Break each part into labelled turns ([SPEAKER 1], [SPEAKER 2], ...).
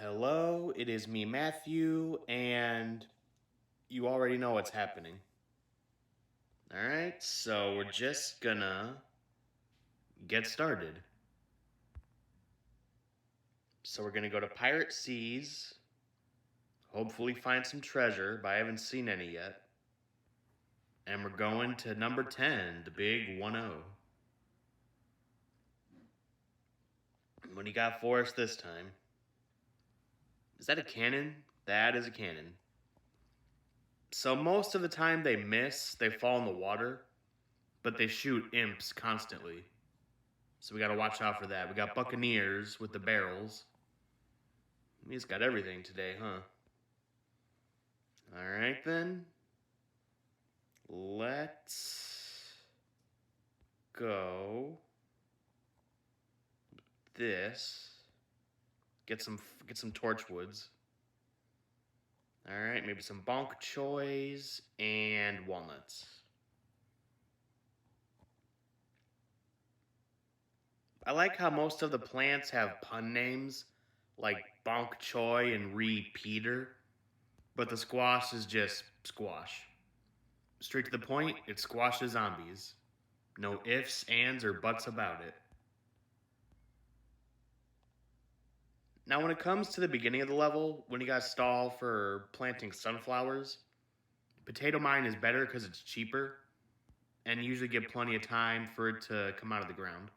[SPEAKER 1] Hello, it is me, Matthew, and you already know what's happening. Alright, so we're just gonna get started. So we're gonna go to Pirate Seas, hopefully find some treasure, but I haven't seen any yet. And we're going to number 10, the big 1-0. What do you got for us this time? Is that a cannon? That is a cannon. So most of the time they miss, they fall in the water, but they shoot imps constantly. So we gotta watch out for that. We got Buccaneers with the barrels. He's got everything today, huh? Alright then. Let's go this. Get some torchwoods. Alright, maybe some bonk choys and walnuts. I like how most of the plants have pun names, like bonk choy and repeater, but the squash is just squash. Straight to the point, it squashes zombies. No ifs, ands, or buts about it. Now when it comes to the beginning of the level, when you guys stall for planting sunflowers, potato mine is better because it's cheaper, and you usually get plenty of time for it to come out of the ground.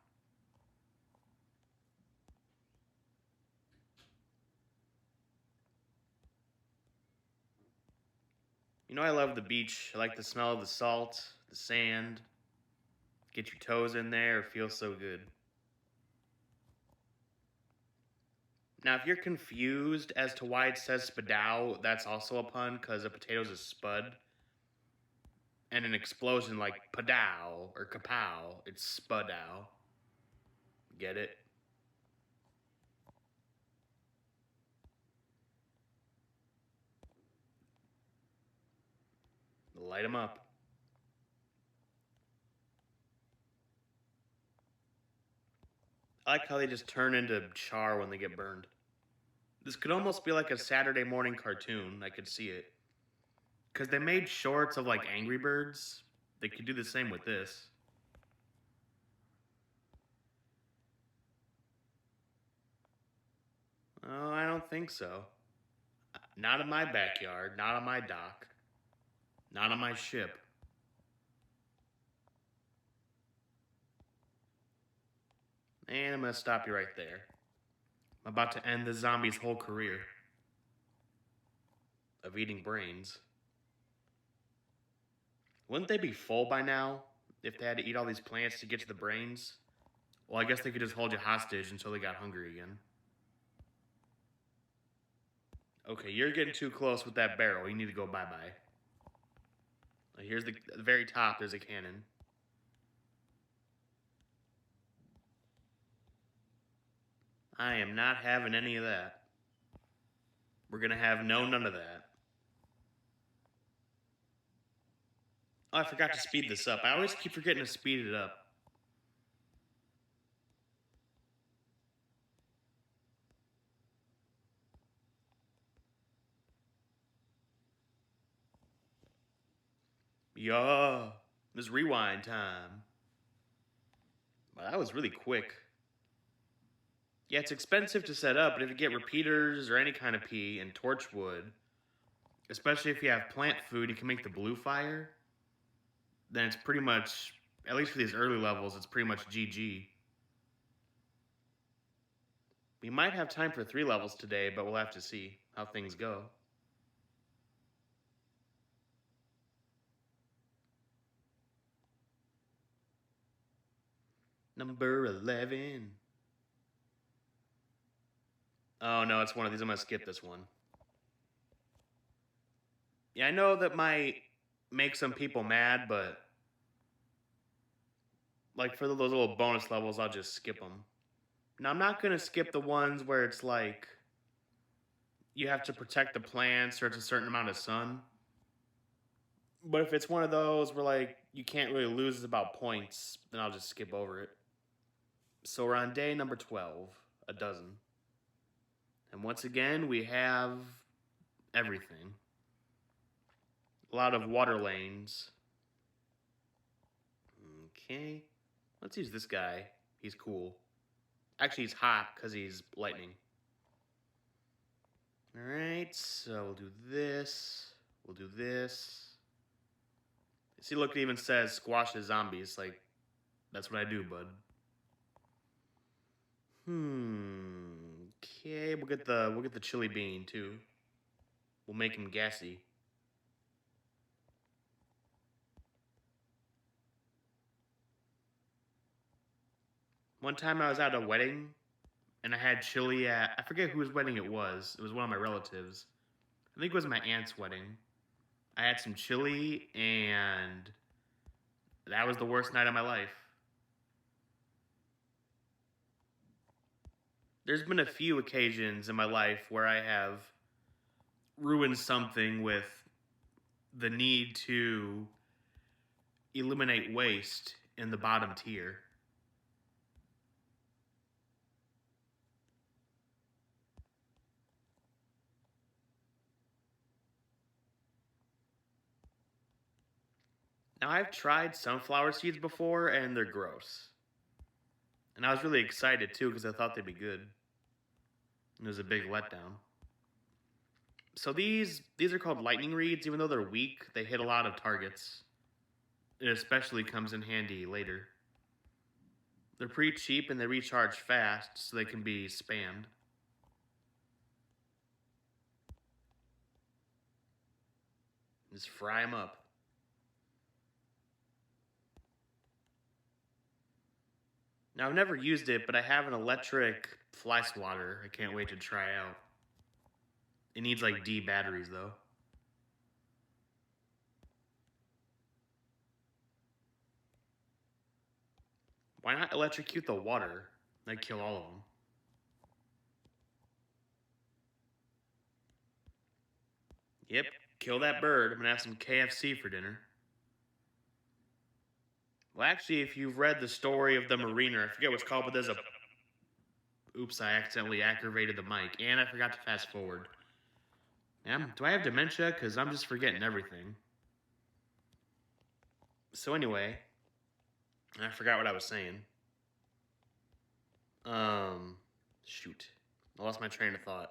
[SPEAKER 1] You know I love the beach. I like the smell of the salt, the sand. Get your toes in there, it feels so good. Now, if you're confused as to why it says spadow, that's also a pun, because a potato's a spud. And an explosion like padow or kapow, it's spudow. Get it? Light them up. I like how they just turn into char when they get burned. This could almost be like a Saturday morning cartoon. I could see it. Because they made shorts of like Angry Birds. They could do the same with this. Oh, I don't think so. Not in my backyard, not on my dock, not on my ship. And I'm going to stop you right there. I'm about to end the zombie's whole career of eating brains. Wouldn't they be full by now if they had to eat all these plants to get to the brains? Well, I guess they could just hold you hostage until they got hungry again. Okay, you're getting too close with that barrel. You need to go bye-bye. Here's the very top, there's a cannon. I am not having any of that. We're gonna have none of that. Oh, I forgot to speed this up. I always keep forgetting to speed it up. Yeah, this rewind time. Well, that was really quick. Yeah, it's expensive to set up, but if you get repeaters or any kind of pea and torchwood, especially if you have plant food, you can make the blue fire, then it's pretty much, at least for these early levels, it's pretty much GG. We might have time for 3 levels today, but we'll have to see how things go. Number 11. Oh no, it's one of these. I'm going to skip this one. Yeah, I know that might make some people mad, but like for those little bonus levels, I'll just skip them. Now, I'm not going to skip the ones where it's like you have to protect the plants or it's a certain amount of sun. But if it's one of those where like you can't really lose about points, then I'll just skip over it. So we're on day number 12, a dozen. And once again, we have everything. A lot of water lanes. Okay. Let's use this guy. He's cool. Actually, he's hot because he's lightning. Alright, so we'll do this. We'll do this. See, look, it even says squash the zombies. Like, that's what I do, bud. Okay, we'll get the chili bean too. We'll make him gassy. One time I was at a wedding and I had chili at, I forget whose wedding it was. It was one of my relatives. I think it was my aunt's wedding. I had some chili and that was the worst night of my life. There's been a few occasions in my life where I have ruined something with the need to eliminate waste in the bottom tier. Now, I've tried sunflower seeds before, and they're gross. And I was really excited, too, because I thought they'd be good. It was a big letdown. So these are called lightning reeds. Even though they're weak, they hit a lot of targets. It especially comes in handy later. They're pretty cheap, and they recharge fast, so they can be spammed. Just fry them up. Now, I've never used it, but I have an electric fly swatter I can't wait to try out. It needs like D batteries, though. Why not electrocute the water? That'd kill all of them. Yep, kill that bird. I'm gonna have some KFC for dinner. Well, actually, if you've read the story of the mariner, I forget what it's called, but there's a... Oops, I accidentally aggravated the mic, and I forgot to fast forward. Do I have dementia? Because I'm just forgetting everything. So anyway, I forgot what I was saying. Shoot. I lost my train of thought.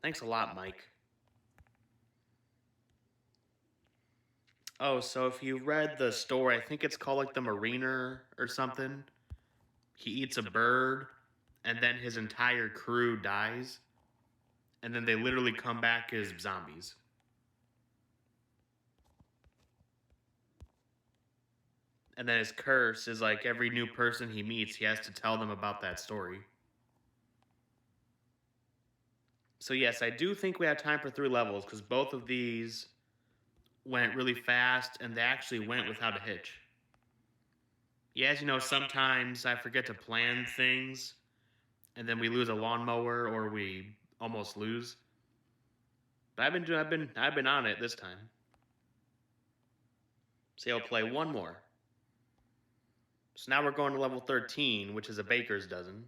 [SPEAKER 1] Thanks a lot, Mike. Oh, so if you read the story, I think it's called like the Mariner or something. He eats a bird, and then his entire crew dies, and then they literally come back as zombies. And then his curse is like every new person he meets, he has to tell them about that story. So yes, I do think we have time for 3 levels, because both of these went really fast, and they actually went without a hitch. Yeah, as you know, sometimes I forget to plan things, and then we lose a lawnmower, or we almost lose. But I've been on it this time. So I'll play one more. So now we're going to level 13, which is a baker's dozen.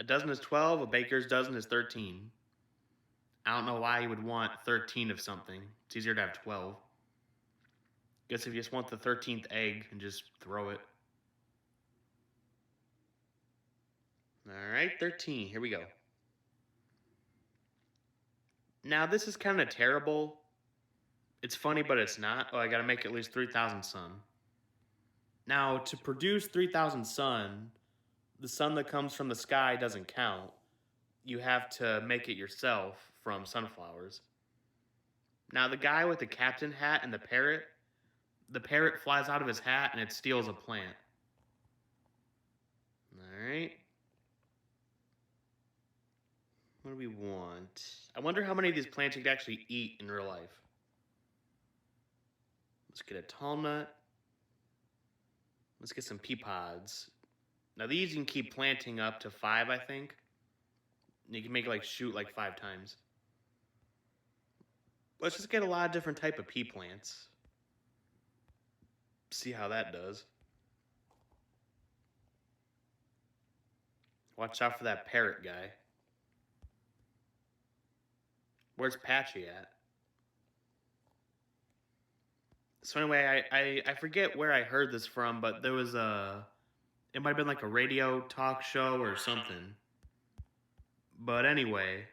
[SPEAKER 1] A dozen is 12, a baker's dozen is 13. I don't know why you would want 13 of something. It's easier to have 12. Guess if you just want the 13th egg and just throw it. Alright, 13. Here we go. Now, this is kind of terrible. It's funny, but it's not. Oh, I gotta make at least 3,000 sun. Now, to produce 3,000 sun, the sun that comes from the sky doesn't count. You have to make it yourself from sunflowers. Now, the guy with the captain hat and the parrot flies out of his hat and it steals a plant. Alright. What do we want? I wonder how many of these plants you could actually eat in real life. Let's get a tall nut. Let's get some pea pods. Now these you can keep planting up to 5, I think. You can make it like shoot like 5 times. Let's just get a lot of different type of pea plants. See how that does. Watch out for that parrot guy. Where's Patchy at? So anyway, I forget where I heard this from, but there was it might have been like a radio talk show or something. But anyway,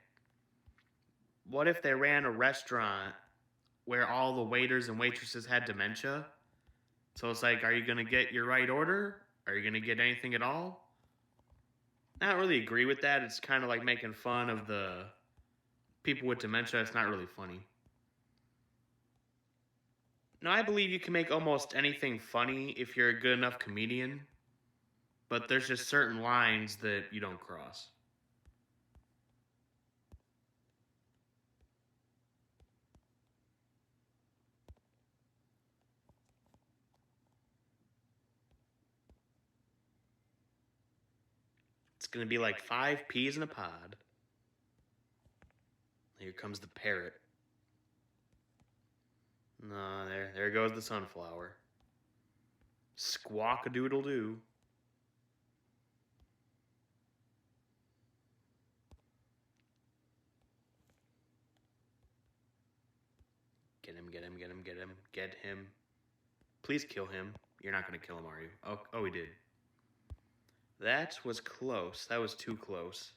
[SPEAKER 1] what if they ran a restaurant where all the waiters and waitresses had dementia? So it's like, are you gonna get your right order? Are you gonna get anything at all? I don't really agree with that. It's kind of like making fun of the people with dementia. It's not really funny. Now, I believe you can make almost anything funny if you're a good enough comedian, but there's just certain lines that you don't cross. It's gonna be like 5 peas in a pod. Here comes the parrot. No, there goes the sunflower. Squawk-a-doodle-doo. Get him, get him, get him, get him, get him. Please kill him. You're not gonna kill him, are you? Oh, he did. That was close. That was too close.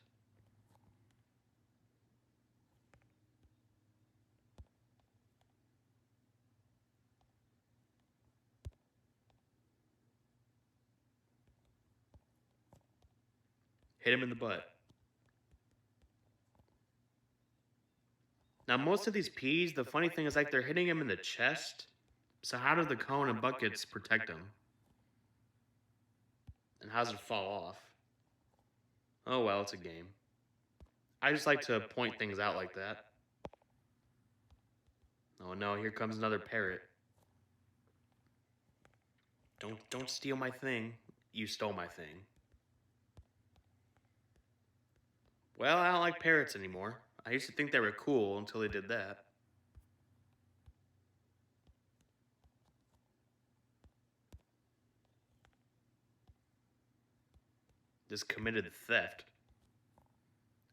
[SPEAKER 1] Hit him in the butt. Now, most of these peas, the funny thing is like they're hitting him in the chest. So how do the cone and buckets protect him? And how does it fall off? Oh well, it's a game. I just like to point things out like that. Oh no, here comes another parrot. Don't steal my thing. You stole my thing. Well, I don't like parrots anymore. I used to think they were cool until they did that. Just committed theft.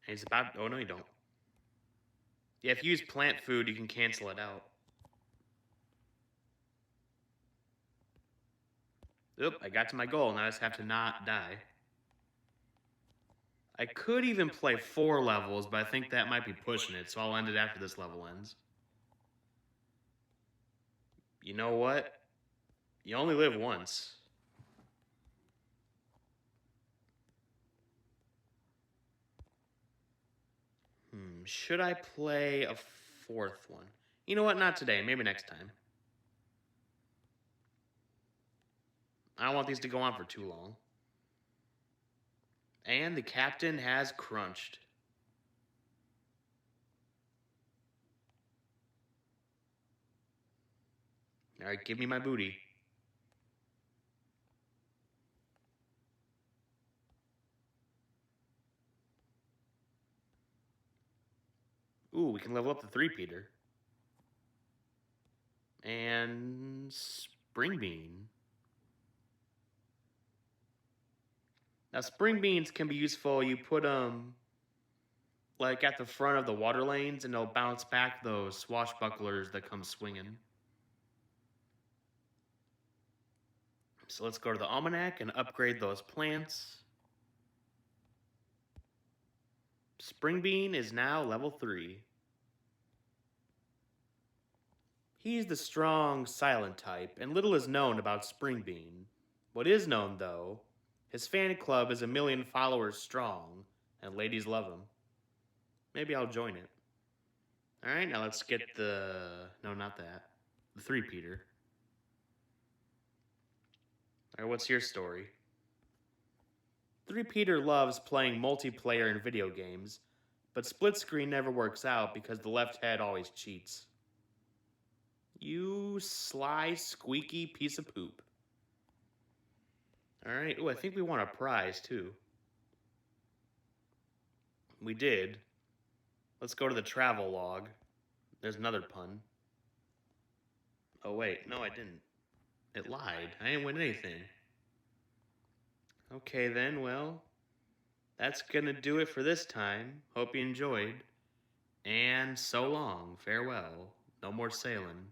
[SPEAKER 1] And he's about... Oh, no, you don't. Yeah, if you use plant food, you can cancel it out. Oop, I got to my goal. Now I just have to not die. I could even play 4 levels, but I think that might be pushing it, so I'll end it after this level ends. You know what? You only live once. Should I play a 4th one? You know what? Not today. Maybe next time. I don't want these to go on for too long. And the captain has crunched. Alright, give me my booty. Ooh, we can level up the 3-peater. And... Spring Bean. Now, spring beans can be useful. You put them, like, at the front of the water lanes, and they'll bounce back those swashbucklers that come swinging. So let's go to the almanac and upgrade those plants. Spring Bean is now level 3. He's the strong, silent type, and little is known about Spring Bean. What is known, though, his fan club is 1 million followers strong, and ladies love him. Maybe I'll join it. Alright, now let's get the... No, not that. The 3-peater. Alright, what's your story? 3-peater loves playing multiplayer in video games, but split screen never works out because the left head always cheats. You sly, squeaky piece of poop. Alright, ooh, I think we won a prize, too. We did. Let's go to the travel log. There's another pun. Oh, wait, no, I didn't. It lied. I didn't win anything. Okay, then, well, that's gonna do it for this time. Hope you enjoyed. And so long, farewell. No more sailing.